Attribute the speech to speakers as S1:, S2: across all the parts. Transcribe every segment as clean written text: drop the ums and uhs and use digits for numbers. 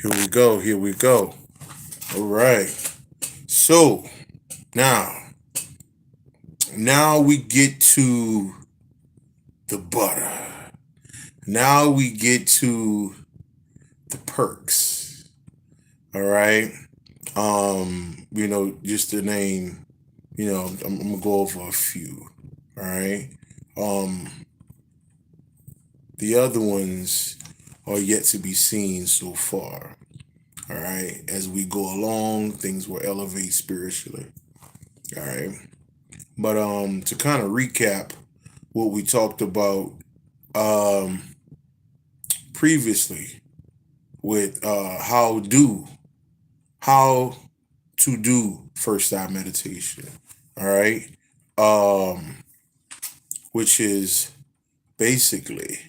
S1: Here we go. Here we go. All right. So now, now we get to the butter. Now we get to the perks. All right. Just to name, I'm gonna go over a few. All right. Um, the other ones are yet to be seen so far. All right. As we go along, things will elevate spiritually. All right. But to kind of recap what we talked about um previously with how to do first eye meditation. All right. Um which is basically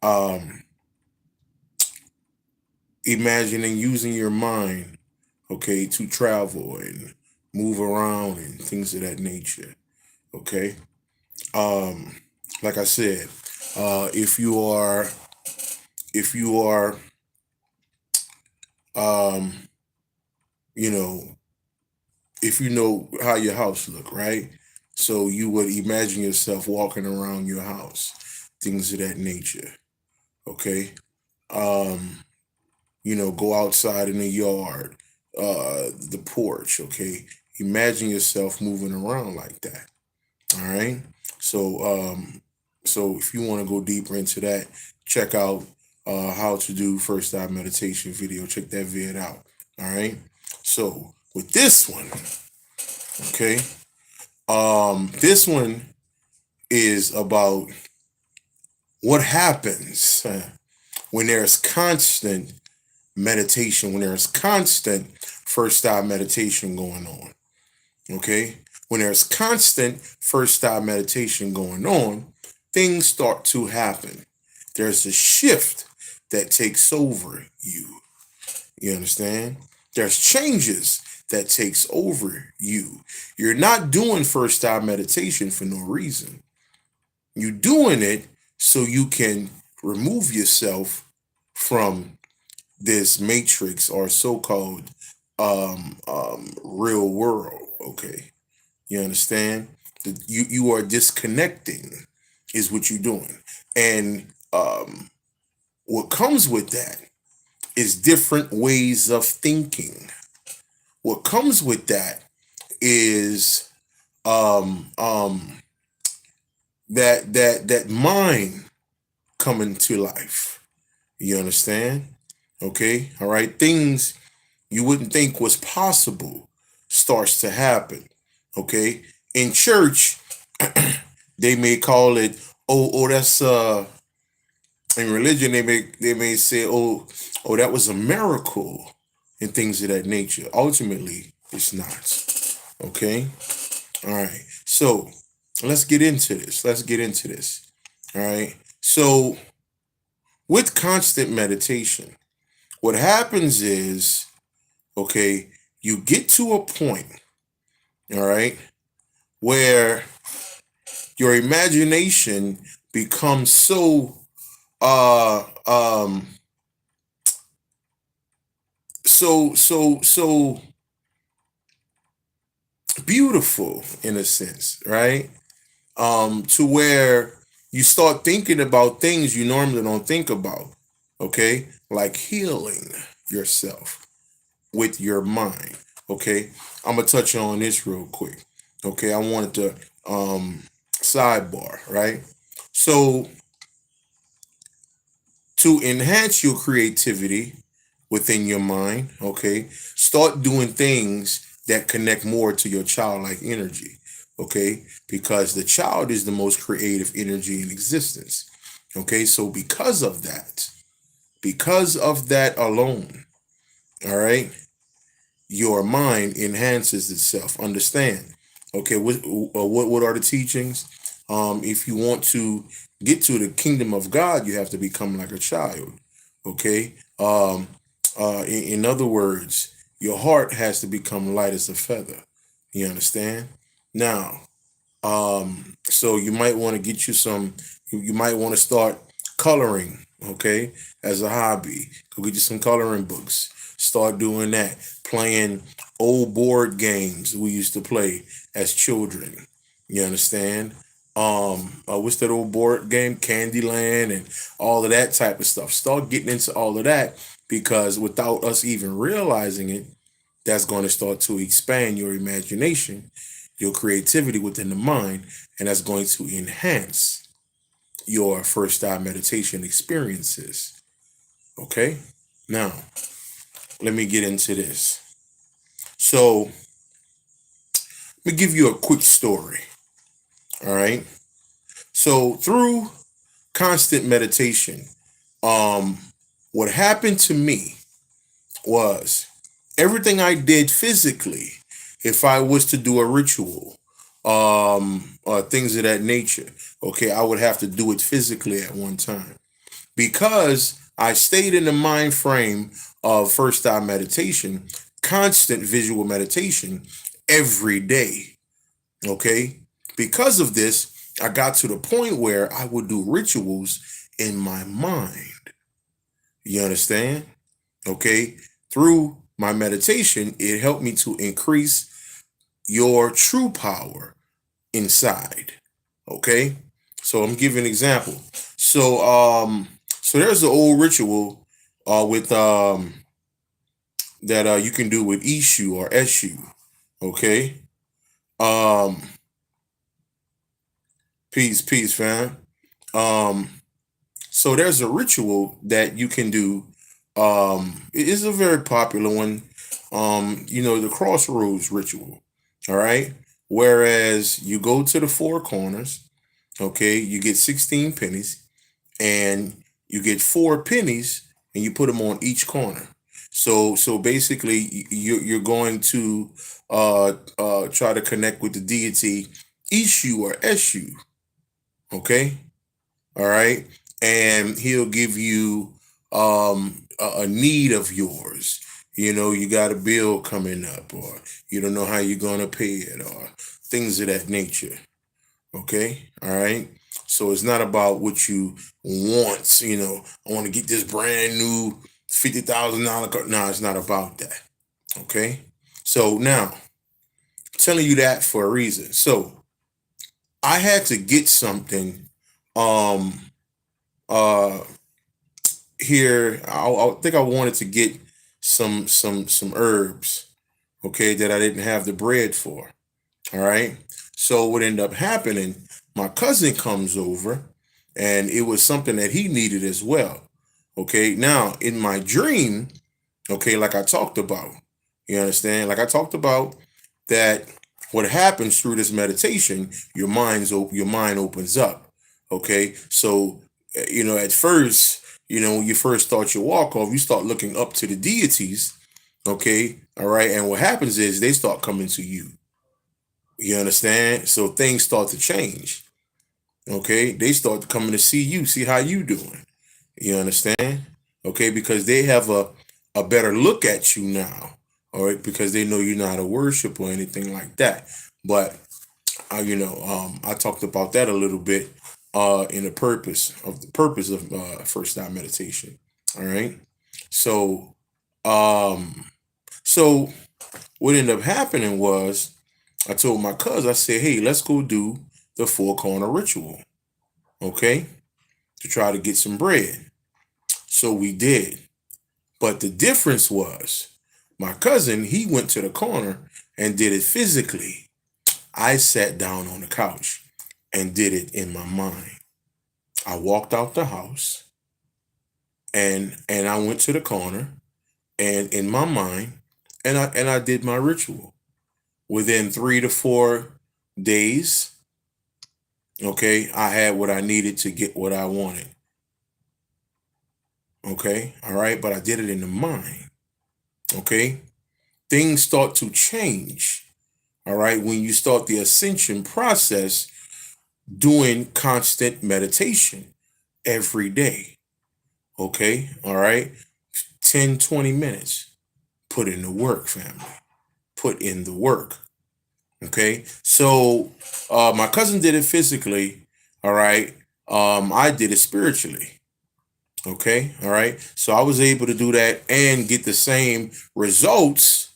S1: um imagining using your mind, okay, to travel and move around and things of that nature. Okay. Um, like I said, if you are, um, you know, if you know how your house look, right? So you would imagine yourself walking around your house, things of that nature. Okay. Um, go outside in the yard, the porch. Okay. Imagine yourself moving around like that. All right. So, so if you want to go deeper into that, check out how to do first eye meditation video. Check that vid out. All right. So with this one, okay, this one is about what happens when there's constant meditation, when there's constant first eye meditation going on. Okay. When there's constant first eye meditation going on, things start to happen. There's a shift that takes over you. You understand? There's changes that takes over you. You're not doing first eye meditation for no reason. You're doing it so you can remove yourself from this matrix or so-called real world. Okay. You understand? You are disconnecting is what you're doing. And what comes with that is different ways of thinking. What comes with that is um, um, that mind coming to life. You understand? Okay, all right. Things you wouldn't think was possible starts to happen. Okay, in church, they may call it, that's in religion they may say, oh, that was a miracle and things of that nature. Ultimately, it's not. Okay? All right. So let's get into this. All right. So with constant meditation, what happens is, okay, you get to a point, all right, where your imagination becomes uh um so beautiful in a sense, right? To where you start thinking about things you normally don't think about, okay? Like healing yourself with your mind. Okay. I'm gonna touch on this real quick. Okay, I wanted to sidebar, right? So to enhance your creativity within your mind, okay, start doing things that connect more to your childlike energy, okay, because the child is the most creative energy in existence, okay. So because of that alone, all right, your mind enhances itself. Understand? Okay, what are the teachings? If you want to get to the kingdom of God, you have to become like a child. Okay. In other words, your heart has to become light as a feather. You understand? Now, so you might want to get you some. You might want to start coloring. okay, as a hobby. Go get you some coloring books. Start doing that. Playing old board games we used to play as children. You understand? What's that old board game? Candyland and all of that type of stuff. Start getting into all of that because without us even realizing it, that's going to start to expand your imagination, your creativity within the mind, and that's going to enhance your first time meditation experiences. Okay? Now, let me get into this. So, let me give you a quick story. All right? So, through constant meditation, um, what happened to me was everything I did physically, if I was to do a ritual, things of that nature, okay, I would have to do it physically at one time. Because I stayed in the mind frame of first time meditation, constant visual meditation every day. Okay. Because of this, I got to the point where I would do rituals in my mind. You understand? Okay. Through my meditation, it helped me to increase your true power inside. Okay. So I'm giving an example. So so there's an old ritual with that you can do with Ishu or Eshu. Okay. Um peace, fam. Um so there's a ritual that you can do. It is a very popular one. The crossroads ritual. All right. Whereas you go to the four corners, okay, you get 16 pennies and you get 4 pennies and you put them on each corner. So basically you're going to try to connect with the deity Ishu or Eshu, okay? All right? And he'll give you a need of yours. You got a bill coming up or you don't know how you're going to pay it or things of that nature. Okay. All right. So it's not about what you want. I want to get this brand new $50,000 car. No, it's not about that. Okay. So now, telling you that for a reason. So I had to get something. Um. Uh. Here, I think I wanted to get some herbs. Okay, that I didn't have the bread for. All right. So what ended up happening, my cousin comes over and it was something that he needed as well. Okay. Now, in my dream, okay, like I talked about, you understand? Like I talked about that what happens through this meditation, your mind opens up. Okay. So, at first, when you first start your walk off, you start looking up to the deities. Okay. All right. And what happens is they start coming to you. You understand? So things start to change. Okay, they start coming to see you, see how you doing. You understand? Okay, because they have a better look at you now. All right, because they know you're not a worship or anything like that. But I talked about that a little bit in the purpose of first time meditation. All right, so um, so what ended up happening was I told my cousin, I said, hey, let's go do the four corner ritual, okay, to try to get some bread. So we did. But the difference was my cousin, he went to the corner and did it physically. I sat down on the couch and did it in my mind. I walked out the house and I went to the corner and in my mind and I did my ritual. Within 3 to 4 days, okay, I had what I needed to get what I wanted. Okay, all right, but I did it in the mind. Okay, things start to change. All right, when you start the ascension process, doing constant meditation every day. Okay, all right, 10, 20 minutes. Put in the work, family. Put in the work. Okay, so my cousin did it physically. All right, I did it spiritually. Okay, all right. So I was able to do that and get the same results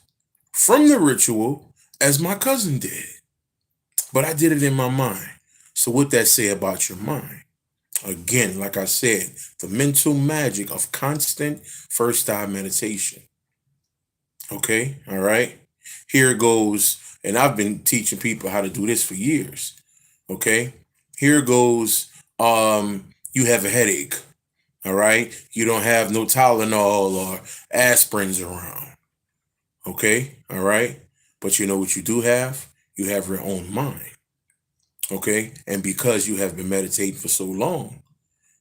S1: from the ritual as my cousin did. But I did it in my mind. So what that say about your mind? Again, like I said, the mental magic of constant first eye meditation. Okay, all right. Here it goes, and I've been teaching people how to do this for years. Okay, here goes. You have a headache. All right, you don't have no Tylenol or aspirins around. Okay, all right, but you know what you do have? You have your own mind. Okay, and because you have been meditating for so long,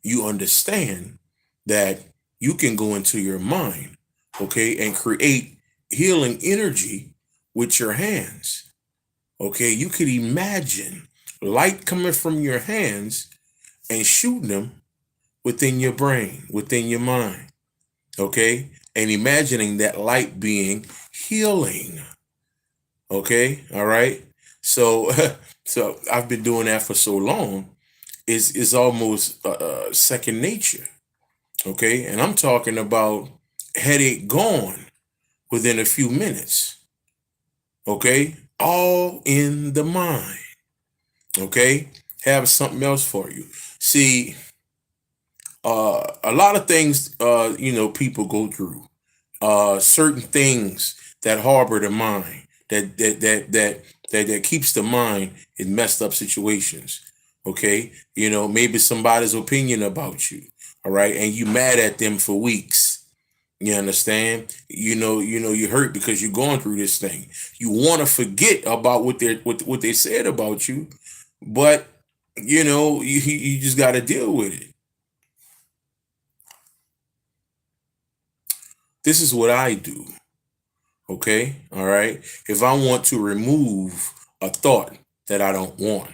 S1: you understand that you can go into your mind, okay, and create healing energy with your hands. Okay, you could imagine light coming from your hands and shooting them within your brain, within your mind. Okay, and imagining that light being healing. Okay, all right. So, so I've been doing that for so long. Is almost second nature. Okay, and I'm talking about headache gone within a few minutes. Okay, all in the mind. Okay, have something else for you. See, a lot of things, people go through. Certain things that harbor the mind, that keeps the mind in messed up situations. Okay, maybe somebody's opinion about you. All right, and you mad at them for weeks. You understand? You hurt because you're going through this thing. You want to forget about what they said about you, but you just got to deal with it. This is what I do. Okay, all right. If I want to remove a thought that I don't want,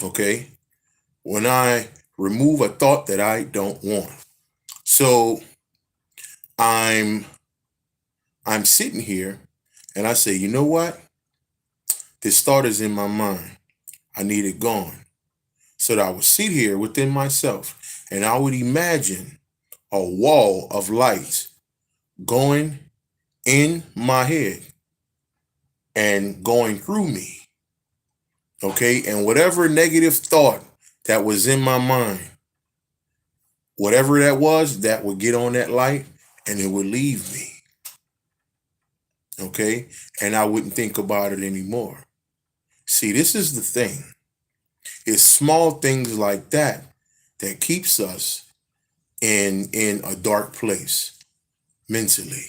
S1: okay, when I remove a thought that I don't want, so I'm I'm sitting here and I say, you know what? This thought is in my mind. I need it gone. So that I would sit here within myself and I would imagine a wall of light going in my head and going through me. Okay. And whatever negative thought that was in my mind, whatever that was, that would get on that light and it would leave me. Okay. And I wouldn't think about it anymore. See, this is the thing. It's small things like that that keeps us in a dark place mentally.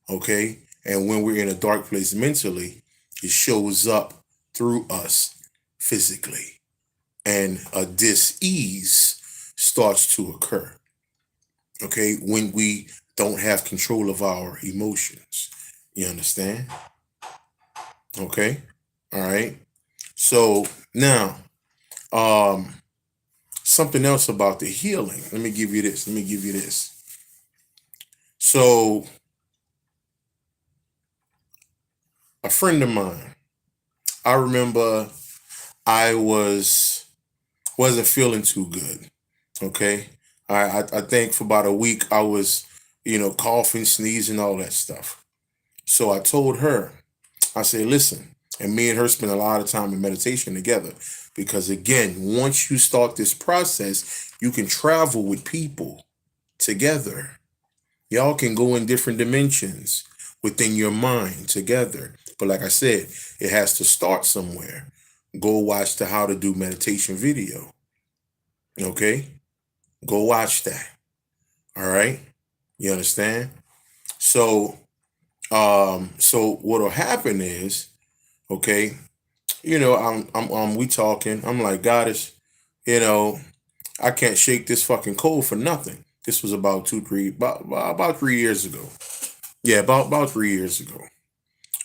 S1: Okay. And when we're in a dark place mentally, it shows up through us physically. And a dis-ease starts to occur. Okay, when we don't have control of our emotions. You understand? Okay. All right. So now, um, something else about the healing. Let me give you this. Let me give you this. So, a friend of mine, I remember I wasn't feeling too good. Okay. I think for about a week I was, coughing, sneezing, all that stuff. So I told her, I said, listen, and me and her spend a lot of time in meditation together because, again, once you start this process, you can travel with people together. Y'all can go in different dimensions within your mind together. But like I said, it has to start somewhere. Go watch the How to Do Meditation video. Okay? Go watch that. All right? You understand? So, so what'll happen is, okay, we talking. I'm like, Goddess, you know, I can't shake this fucking cold for nothing. This was about 3 years ago. Yeah, about 3 years ago.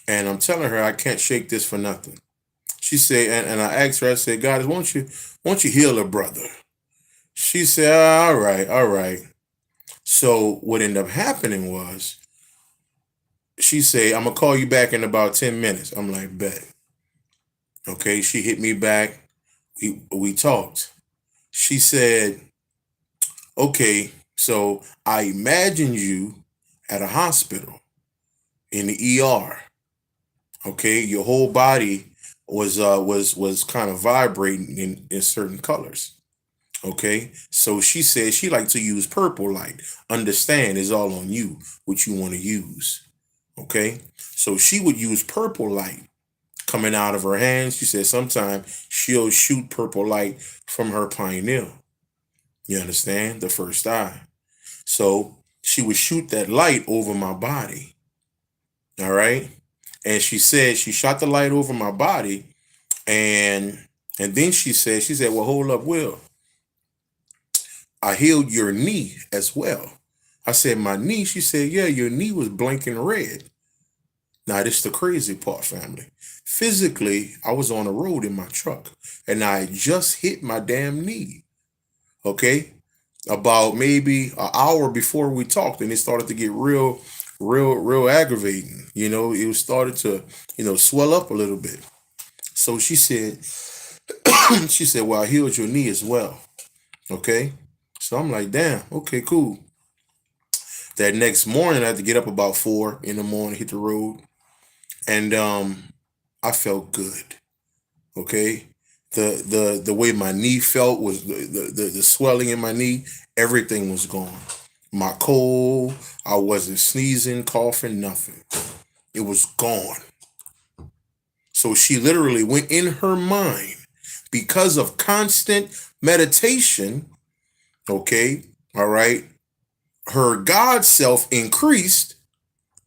S1: And I'm telling her I can't shake this for nothing. She said, and I asked her, I said, Goddess, won't you heal a brother? She said, all right, all right. So what ended up happening was she said, I'm gonna call you back in about 10 minutes. I'm like, bet. Okay, she hit me back. We talked. She said, Okay, so I imagine you at a hospital in the ER. Okay, your whole body was kind of vibrating in certain colors. Okay, so she said she like to use purple light. Understand, it's all on you what you want to use. Okay, so she would use purple light coming out of her hands. She said sometimes she'll shoot purple light from her pineal. You understand? The first eye. So she would shoot that light over my body. All right. And she said she shot the light over my body. And then she said, well, hold up, Will. I healed your knee as well. I said, my knee? She said, yeah, your knee was blinking red. Now, this is the crazy part, family. Physically, I was on the road in my truck and I just hit my damn knee. Okay. About maybe an hour before we talked, and it started to get real aggravating. It was started to, swell up a little bit. So she said, she said, well, I healed your knee as well. Okay. So I'm like, damn, okay, cool. That next morning, I had to get up about 4 in the morning, hit the road, and I felt good. Okay. The way my knee felt was the swelling in my knee, everything was gone. My cold, I wasn't sneezing, coughing, nothing. It was gone. So she literally went in her mind because of constant meditation. Okay. All right. Her God self increased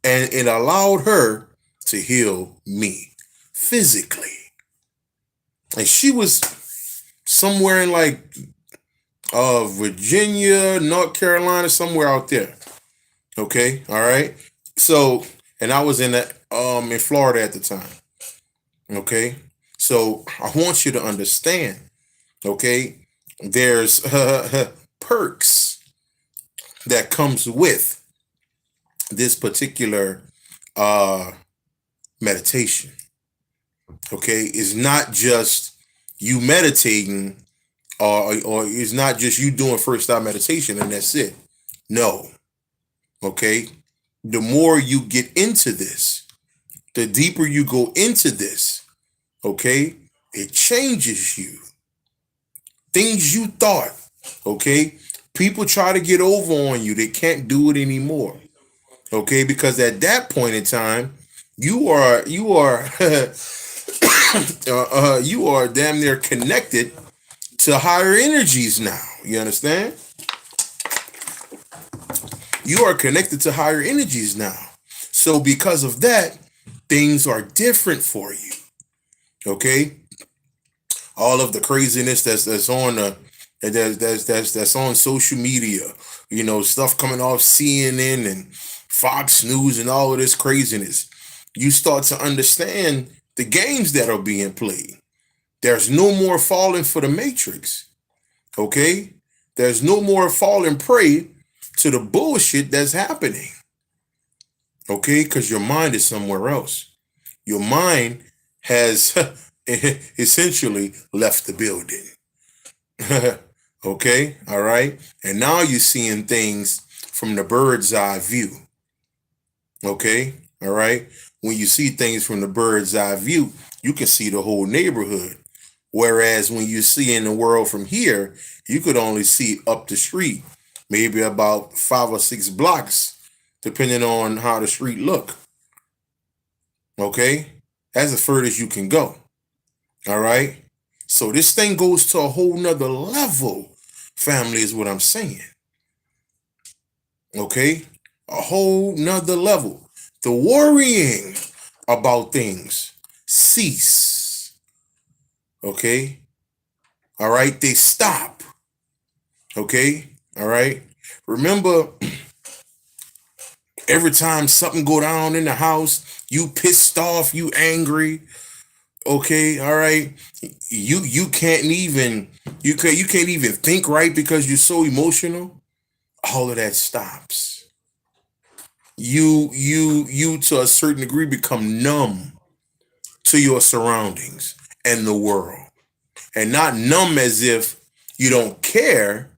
S1: and it allowed her to heal me physically. And she was somewhere in like Virginia, North Carolina, somewhere out there. Okay. All right. So, and I was in Florida at the time. Okay. So I want you to understand. Okay. There's perks that comes with this particular uh meditation. Okay. It's not just you meditating or it's not just you doing first time meditation and that's it. No. Okay. The more you get into this, the deeper you go into this, okay, it changes you. Things you thought, okay, people try to get over on you. They can't do it anymore, okay, because at that point in time, you are you are damn near connected to higher energies now. You understand? You are connected to higher energies now. So because of that, things are different for you. Okay? All of the craziness that's on that's on social media, stuff coming off CNN and Fox News and all of this craziness. You start to understand the games that are being played. There's no more falling for the matrix. Okay? There's no more falling prey to the bullshit that's happening. Okay? Because your mind is somewhere else. Your mind has essentially left the building. Okay? All right? And now you're seeing things from the bird's eye view. Okay? All right? When you see things from the bird's eye view, you can see the whole neighborhood. Whereas when you see in the world from here, you could only see up the street, maybe about 5 or 6 blocks, depending on how the street look. Okay? That's the furthest you can go. All right? So this thing goes to a whole nother level, family, is what I'm saying. Okay? A whole nother level. The worrying about things cease. Okay? All right? They stop. Okay? All right? Remember, every time something go down in the house, you pissed off, you angry. Okay, all right. You can't even you can't even think right because you're so emotional. All of that stops. You to a certain degree become numb to your surroundings and the world. And not numb as if you don't care,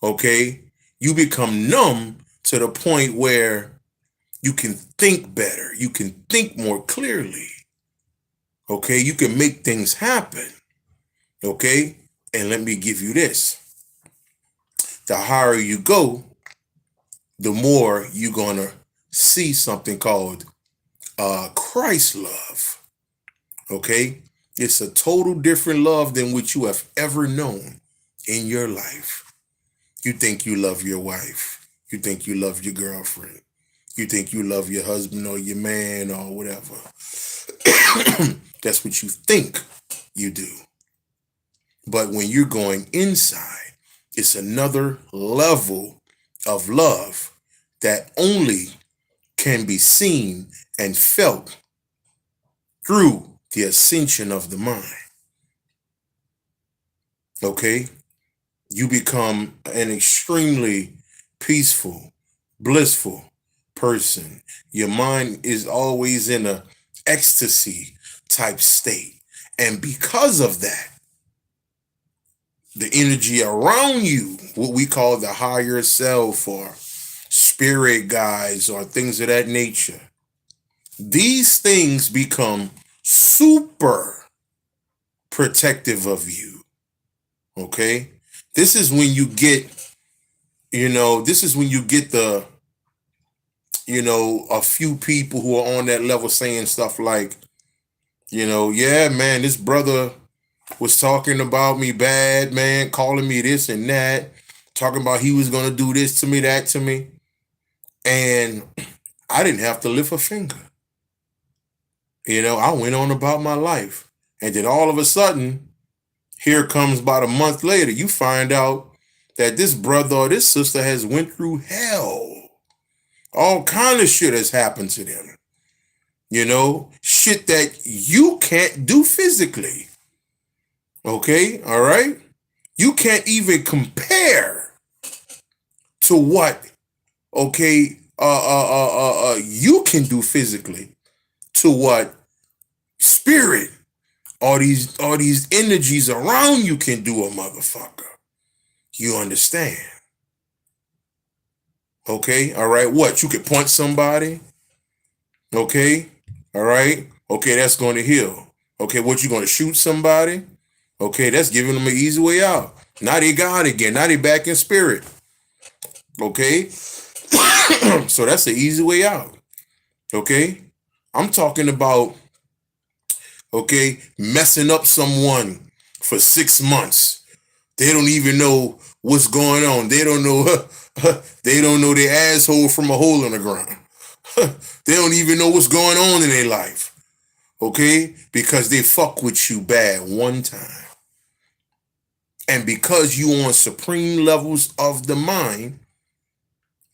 S1: Okay? You become numb to the point where you can think better. You can think more clearly. Okay? You can make things happen. Okay? And let me give you this. The higher you go, the more you're going to see something called Christ love. Okay? It's a total different love than what you have ever known in your life. You think you love your wife. You think you love your girlfriend. You think you love your husband or your man or whatever. That's what you think you do. But when you're going inside, it's another level of love that only can be seen and felt through the ascension of the mind. Okay? You become an extremely peaceful, blissful person. Your mind is always in a ecstasy type state. And because of that, the energy around you, what we call the higher self or spirit guides or things of that nature, these things become super protective of you. Okay? This is when you get, this is when you get the, a few people who are on that level saying stuff like, yeah, man, this brother was talking about me bad, man, calling me this and that, talking about he was going to do this to me, that to me. And I didn't have to lift a finger. I went on about my life. And then all of a sudden, here comes about a month later, you find out that this brother or this sister has went through hell. All kind of shit has happened to them. Shit that you can't do physically. Okay, all right? You can't even compare to what, okay, you can do physically to what spirit all these energies around you can do a motherfucker. You understand? Okay, all right, what? You can punch somebody? Okay, all right, okay, that's going to heal. Okay, what, you going to shoot somebody? Okay, that's giving them an easy way out. Now they God again. Now they back in spirit. Okay, so that's an easy way out. Okay, I'm talking about, okay, messing up someone for 6 months. They don't even know what's going on. They don't know. They don't know their asshole from a hole in the ground. They don't even know what's going on in their life. Okay, because they fuck with you bad one time. And because you on supreme levels of the mind,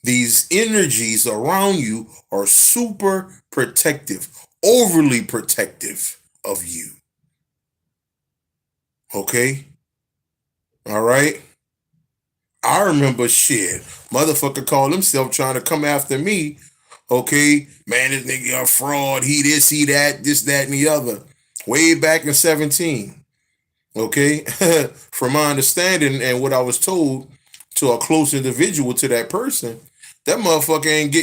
S1: these energies around you are super protective, overly protective of you. Okay? All right? I remember shit. Motherfucker called himself trying to come after me. Okay? Man, this nigga a fraud. He this, he that, this, that, and the other. Way back in 17. Okay? From my understanding and what I was told to a close individual to that person, that motherfucker ain't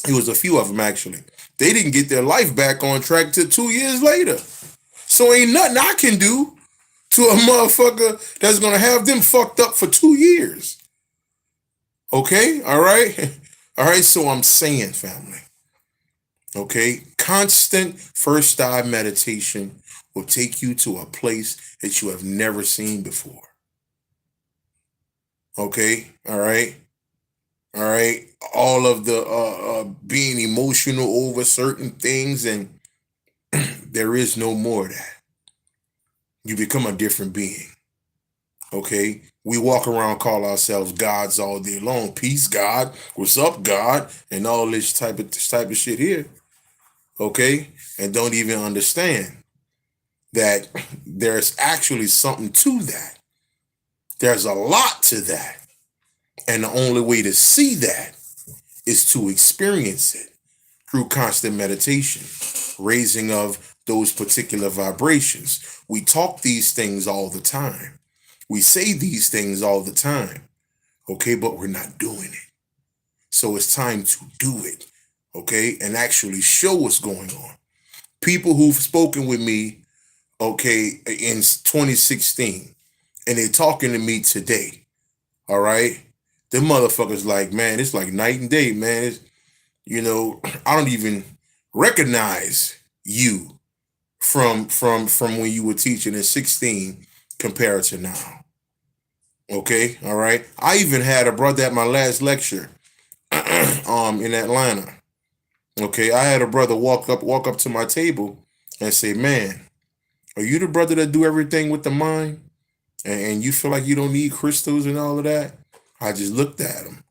S1: it was a few of them actually. They didn't get their life back on track till 2 years later. So ain't nothing I can do to a motherfucker that's gonna have them fucked up for 2 years. Okay, all right? All right, so I'm saying, family, okay, constant first eye meditation will take you to a place that you have never seen before. Okay, all right? All right, all of the being emotional over certain things, and there is no more of that. You become a different being. Okay, we walk around, call ourselves gods all day long. Peace, God. What's up, God? And all this type of shit here. Okay, and don't even understand that there's actually something to that. There's a lot to that, and the only way to see that is to experience it through constant meditation, raising of those particular vibrations. We talk these things all the time. We say these things all the time, okay, but we're not doing it. So it's time to do it, okay, and actually show what's going on. People who've spoken with me, okay, in 2016, and they're talking to me today, all right? Them motherfuckers like, man, it's like night and day, man. It's, I don't even recognize you from when you were teaching in 16 compared to now. Okay, all right. I even had a brother at my last lecture in Atlanta. Okay, I had a brother walk up to my table and say, "Man, are you the brother that do everything with the mind? And you feel like you don't need crystals and all of that?" I just looked at him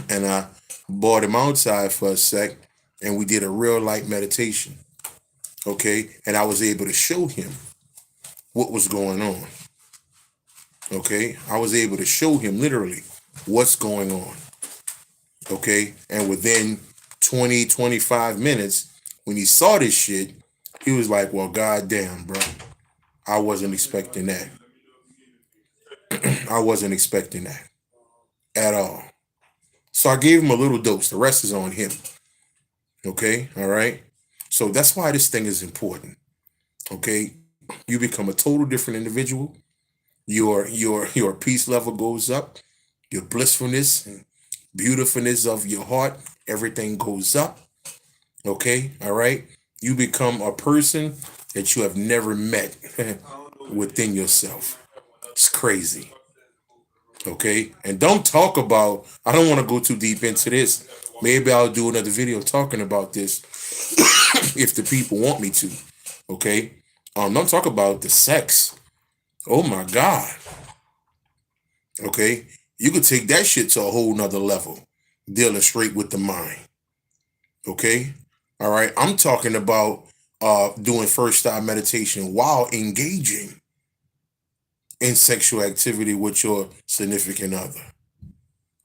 S1: and I brought him outside for a sec and we did a real light meditation. Okay, and I was able to show him what was going on. Okay, I was able to show him literally what's going on. Okay, and within 20, 25 minutes, when he saw this shit, he was like, well, goddamn, bro, I wasn't expecting that. I wasn't expecting that at all. So I gave him a little dose. The rest is on him. Okay, all right. So that's why this thing is important. Okay, you become a total different individual. Your peace level goes up. Your blissfulness and beautifulness of your heart, everything goes up. Okay, all right. You become a person that you have never met within yourself. It's crazy. Okay, and don't talk about. I don't want to go too deep into this. Maybe I'll do another video talking about this if the people want me to. Okay, don't talk about the sex. Oh my God. Okay, you could take that shit to a whole nother level, dealing straight with the mind. Okay, all right. I'm talking about doing first time meditation while engaging in sexual activity with your significant other.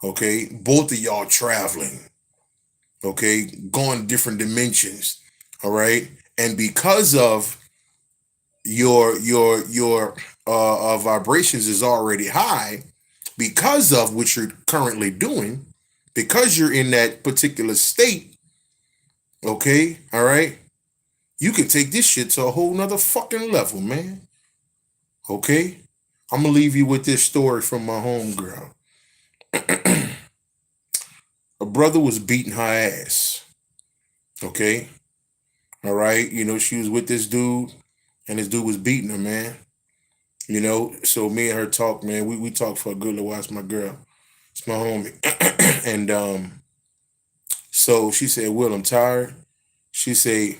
S1: Okay, both of y'all traveling. Okay, going different dimensions. All right, and because of your vibrations is already high, because of what you're currently doing, because you're in that particular state. Okay, all right. You can take this shit to a whole nother fucking level, man. Okay, I'm gonna leave you with this story from my homegirl. A brother was beating her ass. Okay, all right. She was with this dude, and this dude was beating her, man. So me and her talk, man. We talked for a good little while. It's my girl. It's my homie. And so she said, "Will, I'm tired." She said,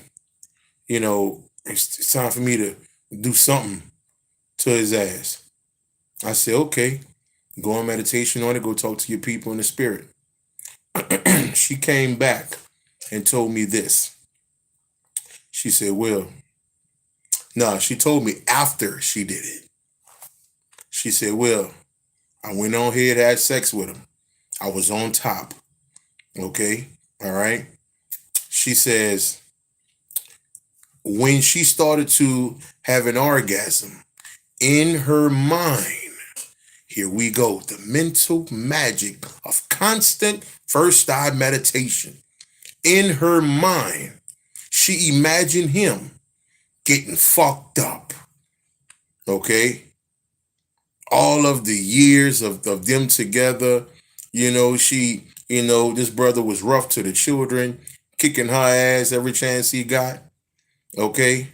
S1: it's time for me to do something to his ass. I said, okay, go on meditation on it, go talk to your people in the spirit. She came back and told me this. She said, Will, no, she told me after she did it. She said, Will, I went on here to have sex with him. I was on top. Okay, all right. She says, when she started to have an orgasm in her mind, here we go, the mental magic of constant first eye meditation. In her mind, she imagined him getting fucked up. Okay? All of the years of them together, this brother was rough to the children, kicking her ass every chance he got. Okay?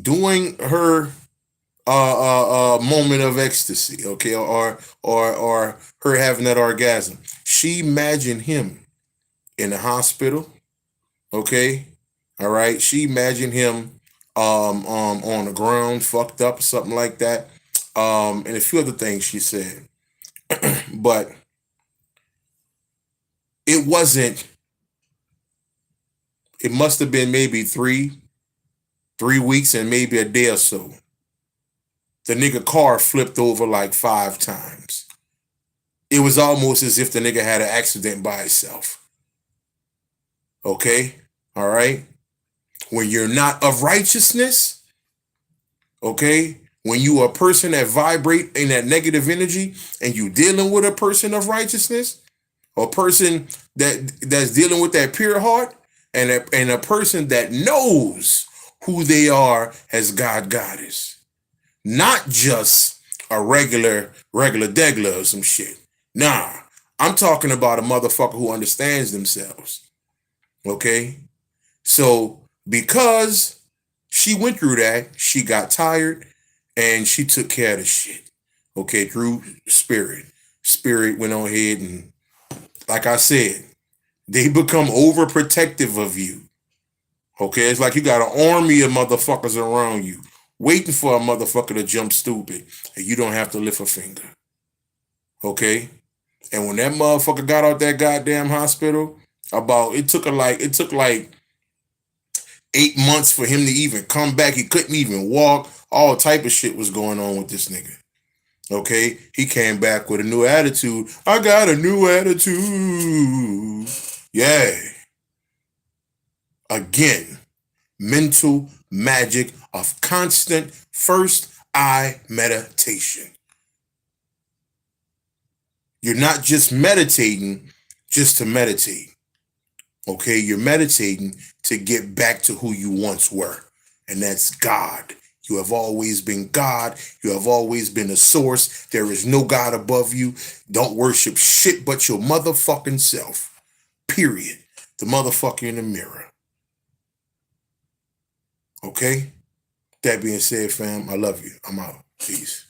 S1: Doing her moment of ecstasy, okay, or her having that orgasm. She imagined him in the hospital, okay, all right. She imagined him on the ground, fucked up, something like that, and a few other things she said, but it wasn't. It must have been maybe 3 weeks and maybe a day or so. The nigga car flipped over like 5 times. It was almost as if the nigga had an accident by himself. Okay? All right? When you're not of righteousness, okay, when you are a person that vibrate in that negative energy and you dealing with a person of righteousness, a person that's dealing with that pure heart, and a person that knows who they are as God goddess, not just a regular degler or some shit. Nah, I'm talking about a motherfucker who understands themselves. Okay, so because she went through that, she got tired and she took care of the shit. Okay, through spirit. Spirit went on ahead and, like I said, they become overprotective of you. Okay, it's like you got an army of motherfuckers around you, waiting for a motherfucker to jump stupid, and you don't have to lift a finger. Okay, and when that motherfucker got out that goddamn hospital, it took like 8 months for him to even come back. He couldn't even walk. All type of shit was going on with this nigga. Okay, he came back with a new attitude. I got a new attitude. Yeah. Again, mental magic of constant first eye meditation. You're not just meditating just to meditate. Okay, you're meditating to get back to who you once were, and that's God. You have always been God. You have always been a source. There is no God above you. Don't worship shit but your motherfucking self. Period. The motherfucker in the mirror. Okay? That being said, fam, I love you. I'm out. Peace.